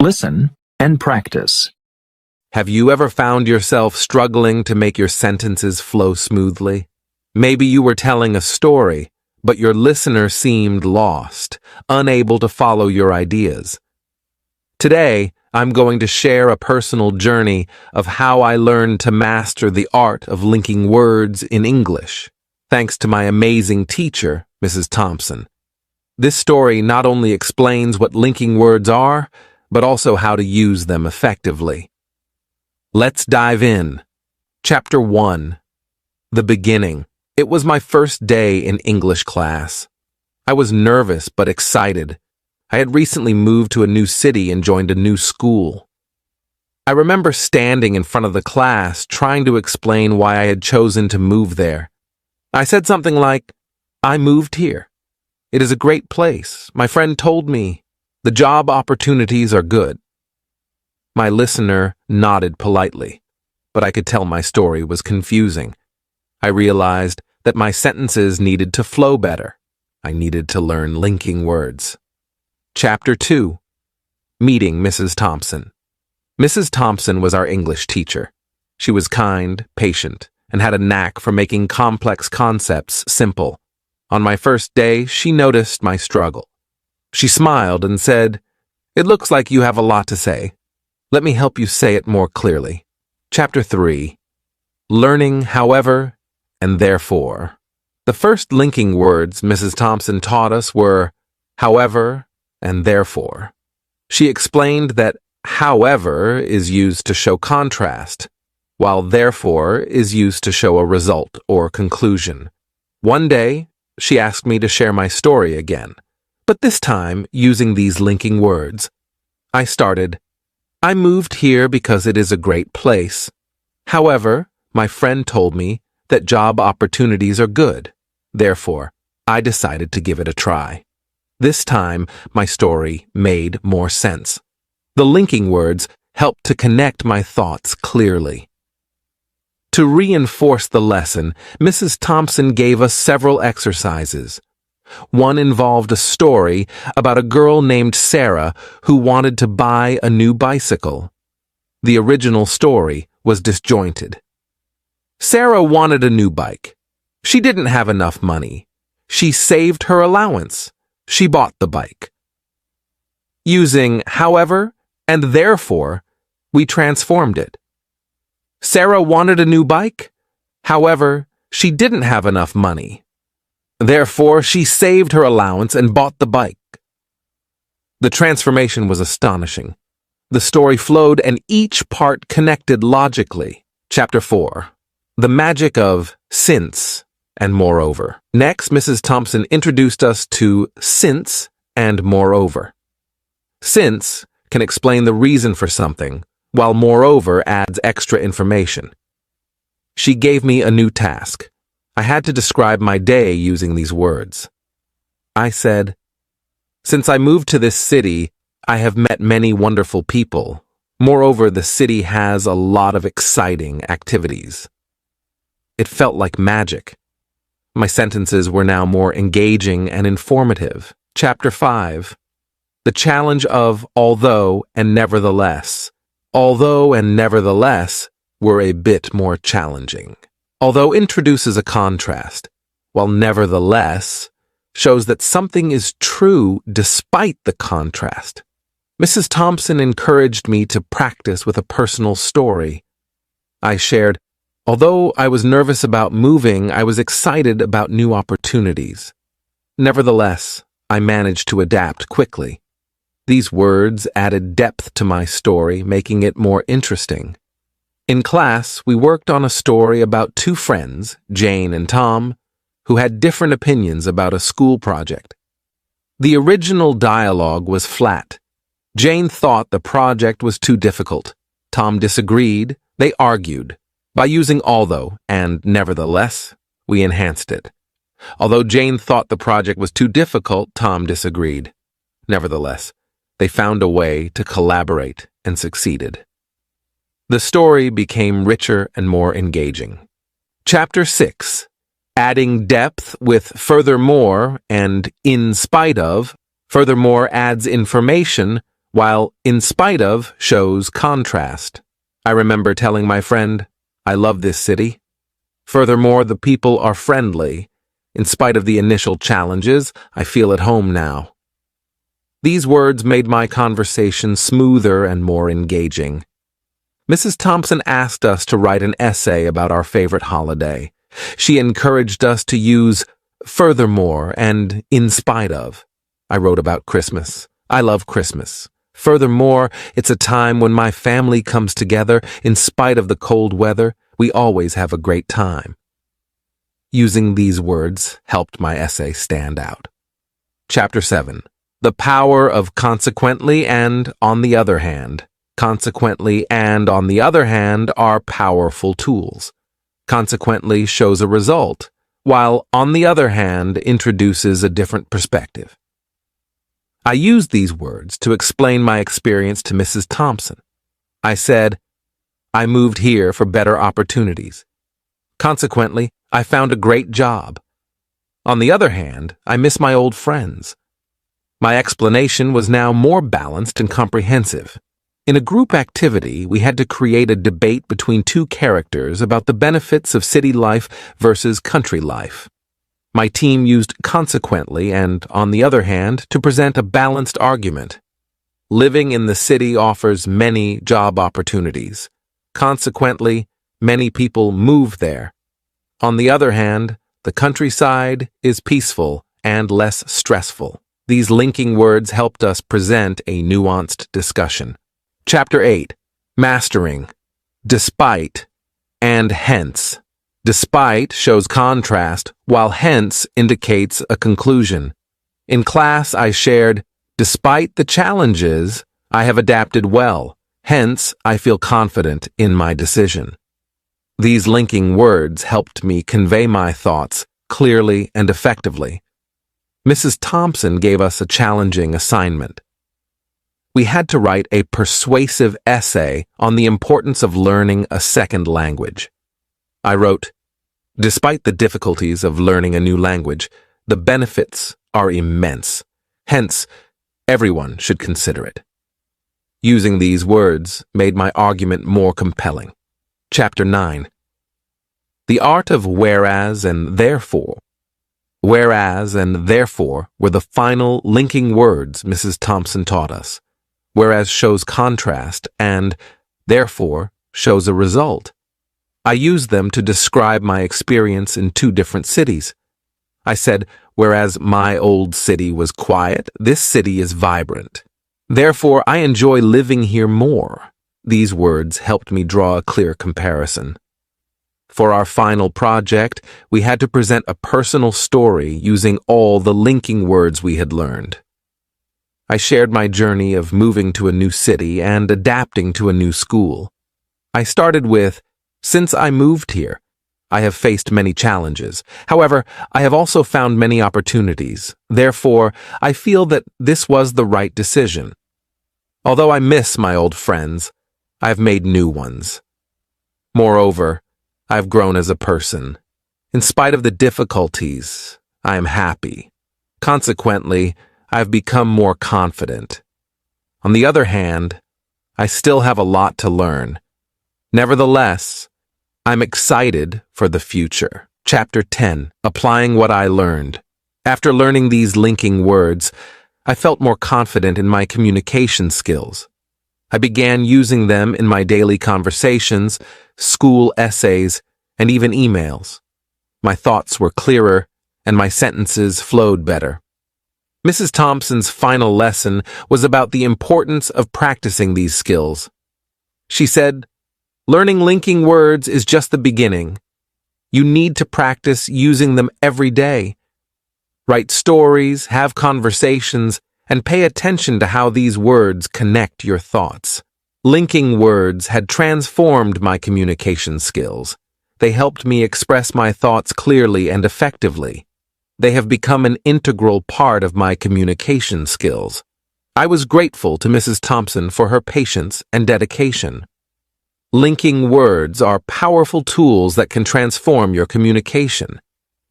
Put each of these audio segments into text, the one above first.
Listen and practice. Have you ever found yourself struggling to make your sentences flow smoothly? Maybe you were telling a story, but your listener seemed lost, unable to follow your ideas. Today, I'm going to share a personal journey of how I learned to master the art of linking words in English, thanks to my amazing teacher, Mrs. Thompson. This story not only explains what linking words are, but also how to use them effectively. Let's dive in. Chapter 1. The Beginning. It was my first day in English class. I was nervous but excited. I had recently moved to a new city and joined a new school. I remember standing in front of the class trying to explain why I had chosen to move there. I said something like, "I moved here. It is a great place. My friend told me the job opportunities are good." My listener nodded politely, but I could tell my story was confusing. I realized that my sentences needed to flow better. I needed to learn linking words. Chapter 2. Meeting Mrs. Thompson. Mrs. Thompson was our English teacher. She was kind, patient, and had a knack for making complex concepts simple. On my first day, she noticed my struggle. She smiled and said, "It looks like you have a lot to say. Let me help you say it more clearly." Chapter 3. Learning however and therefore. The first linking words Mrs. Thompson taught us were however and therefore. She explained that however is used to show contrast, while therefore is used to show a result or conclusion. One day, she asked me to share my story again, but this time using these linking words. I started, "I moved here because it is a great place. However, my friend told me that job opportunities are good. Therefore, I decided to give it a try." This time, my story made more sense. The linking words helped to connect my thoughts clearly. To reinforce the lesson, Mrs. Thompson gave us several exercises. One involved a story about a girl named Sarah who wanted to buy a new bicycle. The original story was disjointed. Sarah wanted a new bike. She didn't have enough money. She saved her allowance. She bought the bike. Using however and therefore, we transformed it. Sarah wanted a new bike. However, she didn't have enough money. Therefore, she saved her allowance and bought the bike. The transformation was astonishing. The story flowed and each part connected logically. Chapter 4. The magic of since and moreover. Next, Mrs. Thompson introduced us to since and moreover. Since can explain the reason for something, while moreover adds extra information. She gave me a new task. I had to describe my day using these words. I said, "Since I moved to this city, I have met many wonderful people. Moreover, the city has a lot of exciting activities." It felt like magic. My sentences were now more engaging and informative. Chapter 5. The challenge of although and nevertheless. Although and nevertheless were a bit more challenging. Although introduces a contrast, while nevertheless shows that something is true despite the contrast. Mrs. Thompson encouraged me to practice with a personal story. I shared, "Although I was nervous about moving, I was excited about new opportunities. Nevertheless, I managed to adapt quickly." These words added depth to my story, making it more interesting. In class, we worked on a story about two friends, Jane and Tom, who had different opinions about a school project. The original dialogue was flat. Jane thought the project was too difficult. Tom disagreed. They argued. By using although and nevertheless, we enhanced it. Although Jane thought the project was too difficult, Tom disagreed. Nevertheless, they found a way to collaborate and succeeded. The story became richer and more engaging. Chapter 6. Adding depth with furthermore and in spite of. Furthermore adds information, while in spite of shows contrast. I remember telling my friend, "I love this city. Furthermore, the people are friendly. In spite of the initial challenges, I feel at home now." These words made my conversation smoother and more engaging. Mrs. Thompson asked us to write an essay about our favorite holiday. She encouraged us to use "furthermore" and "in spite of." I wrote about Christmas. I love Christmas. Furthermore, it's a time when my family comes together. In spite of the cold weather, we always have a great time. Using these words helped my essay stand out. Chapter 7. The power of consequently and on the other hand. Consequently and on the other hand are powerful tools. Consequently shows a result, while on the other hand introduces a different perspective. I used these words to explain my experience to Mrs. Thompson. I said, "I moved here for better opportunities. Consequently, I found a great job. On the other hand, I miss my old friends." My explanation was now more balanced and comprehensive. In a group activity, we had to create a debate between two characters about the benefits of city life versus country life. My team used consequently and, on the other hand, to present a balanced argument. Living in the city offers many job opportunities. Consequently, many people move there. On the other hand, the countryside is peaceful and less stressful. These linking words helped us present a nuanced discussion. Chapter 8. Mastering. Despite and hence. Despite shows contrast, while hence indicates a conclusion. In class, I shared, "Despite the challenges, I have adapted well. Hence, I feel confident in my decision." These linking words helped me convey my thoughts clearly and effectively. Mrs. Thompson gave us a challenging assignment. We had to write a persuasive essay on the importance of learning a second language. I wrote, "Despite the difficulties of learning a new language, the benefits are immense. Hence, everyone should consider it." Using these words made my argument more compelling. Chapter 9. The art of whereas and therefore. Whereas and therefore were the final linking words Mrs. Thompson taught us. Whereas shows contrast and, therefore, shows a result. I used them to describe my experience in two different cities. I said, whereas my old city was quiet, this city is vibrant. Therefore, I enjoy living here more. These words helped me draw a clear comparison. For our final project, we had to present a personal story using all the linking words we had learned. I shared my journey of moving to a new city and adapting to a new school. I started with, "Since I moved here, I have faced many challenges. However, I have also found many opportunities. Therefore, I feel that this was the right decision. Although I miss my old friends, I have made new ones. Moreover, I have grown as a person. In spite of the difficulties, I am happy. Consequently, I have become more confident. On the other hand, I still have a lot to learn. Nevertheless, I'm excited for the future." Chapter 10. Applying what I learned. After learning these linking words, I felt more confident in my communication skills. I began using them in my daily conversations, school essays, and even emails. My thoughts were clearer, and my sentences flowed better. Mrs. Thompson's final lesson was about the importance of practicing these skills. She said, "Learning linking words is just the beginning. You need to practice using them every day. Write stories, have conversations, and pay attention to how these words connect your thoughts." Linking words had transformed my communication skills. They helped me express my thoughts clearly and effectively. They have become an integral part of my communication skills. I was grateful to Mrs. Thompson for her patience and dedication. Linking words are powerful tools that can transform your communication.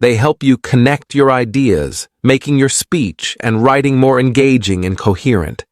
They help you connect your ideas, making your speech and writing more engaging and coherent.